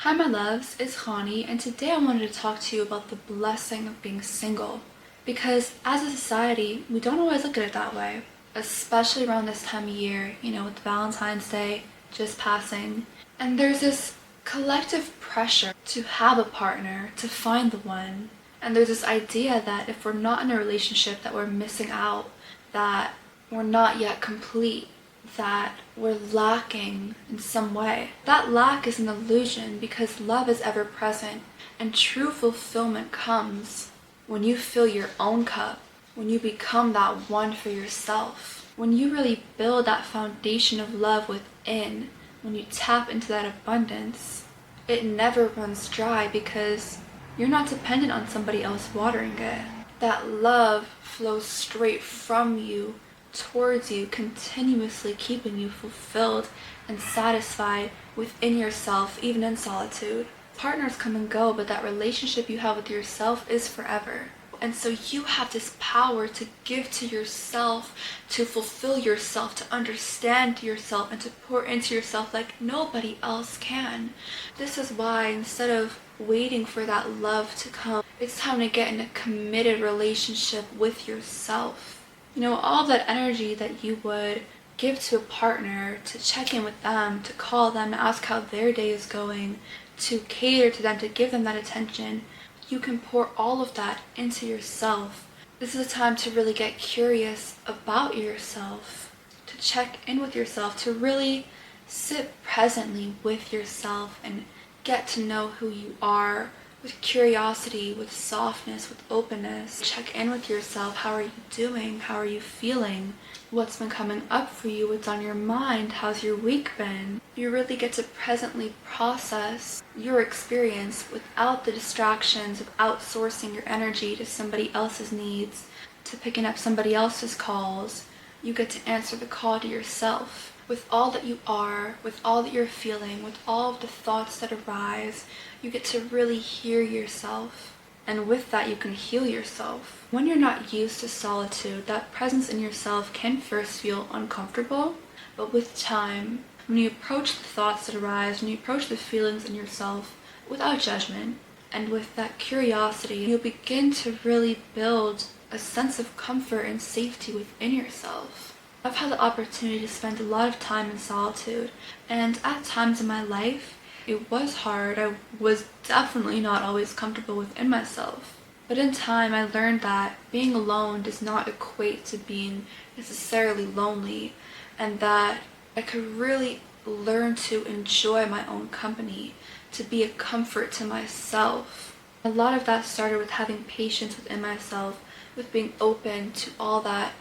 Hi my loves, it's Chani, and today I wanted to talk to you about the blessing of being single. Because as a society, we don't always look at it that way. Especially around this time of year, with Valentine's Day just passing. And there's this collective pressure to have a partner, to find the one. And there's this idea that if we're not in a relationship, that we're missing out, that we're not yet complete, that we're lacking in some way. That lack is an illusion because love is ever present, and true fulfillment comes when you fill your own cup, when you become that one for yourself, when you really build that foundation of love within, when you tap into that abundance. It never runs dry because you're not dependent on somebody else watering it. That love flows straight from you towards you, continuously keeping you fulfilled and satisfied within yourself, even in solitude. Partners come and go, but that relationship you have with yourself is forever. And so you have this power to give to yourself, to fulfill yourself, to understand yourself, and to pour into yourself like nobody else can. This is why instead of waiting for that love to come, it's time to get in a committed relationship with yourself. All that energy that you would give to a partner, to check in with them, to call them, to ask how their day is going, to cater to them, to give them that attention, you can pour all of that into yourself. This is a time to really get curious about yourself, to check in with yourself, to really sit presently with yourself and get to know who you are with curiosity, with softness, with openness. Check in with yourself. How are you doing? How are you feeling? What's been coming up for you? What's on your mind? How's your week been? You really get to presently process your experience without the distractions of outsourcing your energy to somebody else's needs, to picking up somebody else's calls. You get to answer the call to yourself. With all that you are, with all that you're feeling, with all of the thoughts that arise, you get to really hear yourself. And with that, you can heal yourself. When you're not used to solitude, that presence in yourself can first feel uncomfortable, but with time, when you approach the thoughts that arise, when you approach the feelings in yourself without judgment, and with that curiosity, you'll begin to really build a sense of comfort and safety within yourself. I've had the opportunity to spend a lot of time in solitude, and at times in my life, it was hard. I was definitely not always comfortable within myself. But in time, I learned that being alone does not equate to being necessarily lonely, and that I could really learn to enjoy my own company, to be a comfort to myself. A lot of that started with having patience within myself, with being open to all that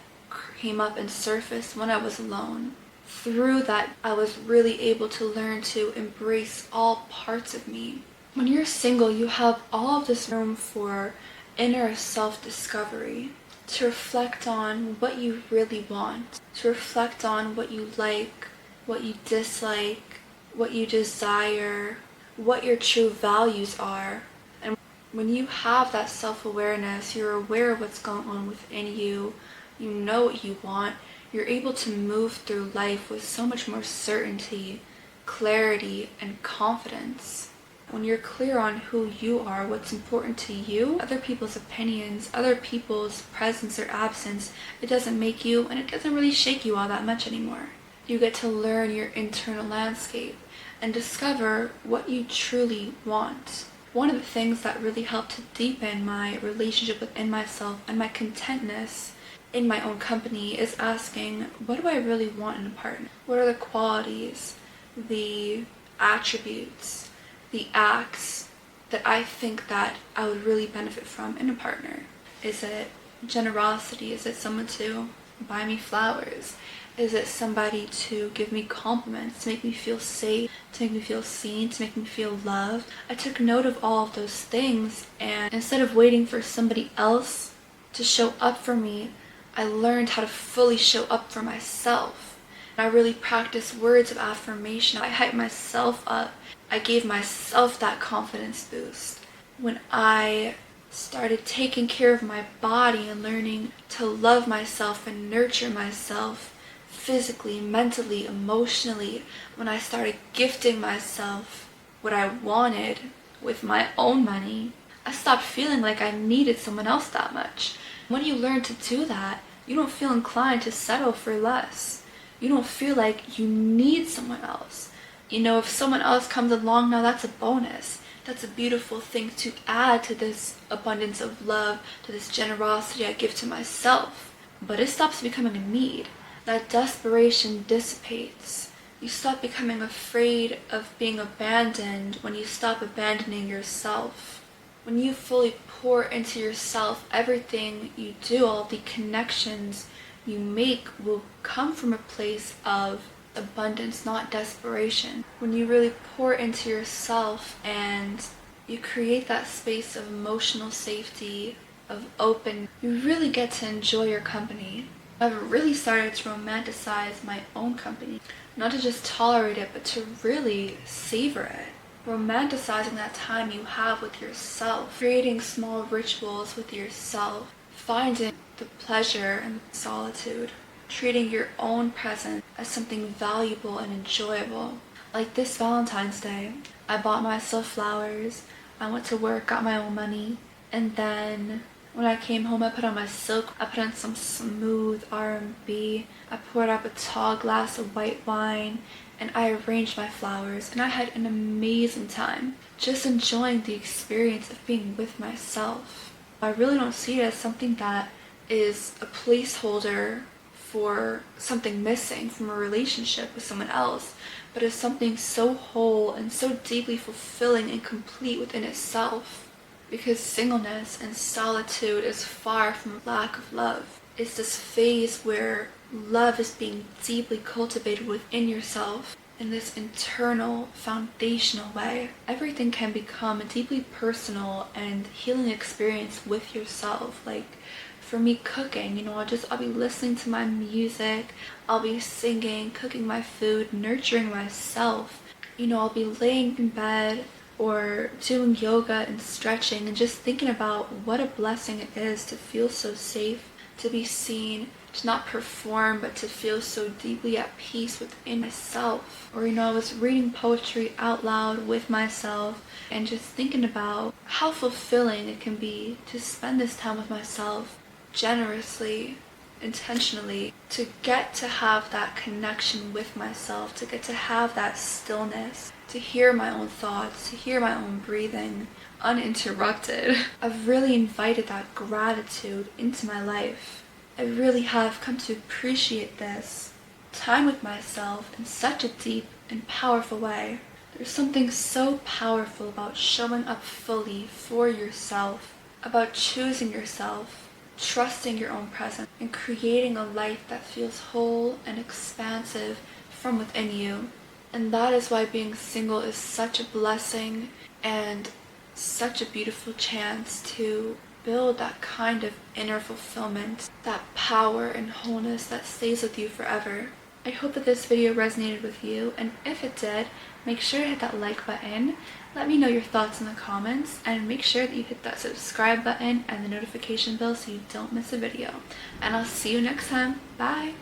came up and surfaced when I was alone. Through that, I was really able to learn to embrace all parts of me. When you're single, you have all of this room for inner self-discovery, to reflect on what you really want, to reflect on what you like, what you dislike, what you desire, what your true values are. And when you have that self-awareness, you're aware of what's going on within you, you know what you want, you're able to move through life with so much more certainty, clarity, and confidence. When you're clear on who you are, what's important to you, other people's opinions, other people's presence or absence, it doesn't make you, and it doesn't really shake you all that much anymore. You get to learn your internal landscape and discover what you truly want. One of the things that really helped to deepen my relationship within myself and my contentness in my own company is asking, what do I really want in a partner? What are the qualities, the attributes, the acts that I think that I would really benefit from in a partner? Is it generosity? Is it someone to buy me flowers? Is it somebody to give me compliments, to make me feel safe, to make me feel seen, to make me feel loved? I took note of all of those things, and instead of waiting for somebody else to show up for me, I learned how to fully show up for myself. I really practiced words of affirmation. I hyped myself up. I gave myself that confidence boost. When I started taking care of my body and learning to love myself and nurture myself physically, mentally, emotionally, when I started gifting myself what I wanted with my own money, I stopped feeling like I needed someone else that much. When you learn to do that, you don't feel inclined to settle for less. You don't feel like you need someone else. You know, if someone else comes along now, that's a bonus. That's a beautiful thing to add to this abundance of love, to this generosity I give to myself. But it stops becoming a need. That desperation dissipates. You stop becoming afraid of being abandoned when you stop abandoning yourself. When you fully pour into yourself, everything you do, all the connections you make will come from a place of abundance, not desperation. When you really pour into yourself and you create that space of emotional safety, of open, you really get to enjoy your company. I've really started to romanticize my own company. Not to just tolerate it, but to really savor it. Romanticizing that time you have with yourself. Creating small rituals with yourself. Finding the pleasure in solitude. Treating your own presence as something valuable and enjoyable. Like this Valentine's Day, I bought myself flowers. I went to work, got my own money, and then when I came home, I put on my silk, I put on some smooth R&B, I poured up a tall glass of white wine, and I arranged my flowers, and I had an amazing time, just enjoying the experience of being with myself. I really don't see it as something that is a placeholder for something missing from a relationship with someone else, but as something so whole and so deeply fulfilling and complete within itself. Because singleness and solitude is far from lack of love. It's this phase where love is being deeply cultivated within yourself in this internal, foundational way. Everything can become a deeply personal and healing experience with yourself. Like for me, cooking, you know, I'll be listening to my music, I'll be singing, cooking my food, nurturing myself. You know, I'll be laying in bed or doing yoga and stretching and just thinking about what a blessing it is to feel so safe, to be seen, to not perform, but to feel so deeply at peace within myself. Or, you know, I was reading poetry out loud with myself and just thinking about how fulfilling it can be to spend this time with myself generously, intentionally, to get to have that connection with myself, to get to have that stillness, to hear my own thoughts, to hear my own breathing uninterrupted. I've really invited that gratitude into my life. I really have come to appreciate this time with myself in such a deep and powerful way. There's something so powerful about showing up fully for yourself, about choosing yourself, trusting your own presence, and creating a life that feels whole and expansive from within you. And that is why being single is such a blessing and such a beautiful chance to build that kind of inner fulfillment, that power and wholeness that stays with you forever. I hope that this video resonated with you, and if it did, make sure to hit that like button. Let me know your thoughts in the comments, and make sure that you hit that subscribe button and the notification bell so you don't miss a video. And I'll see you next time. Bye!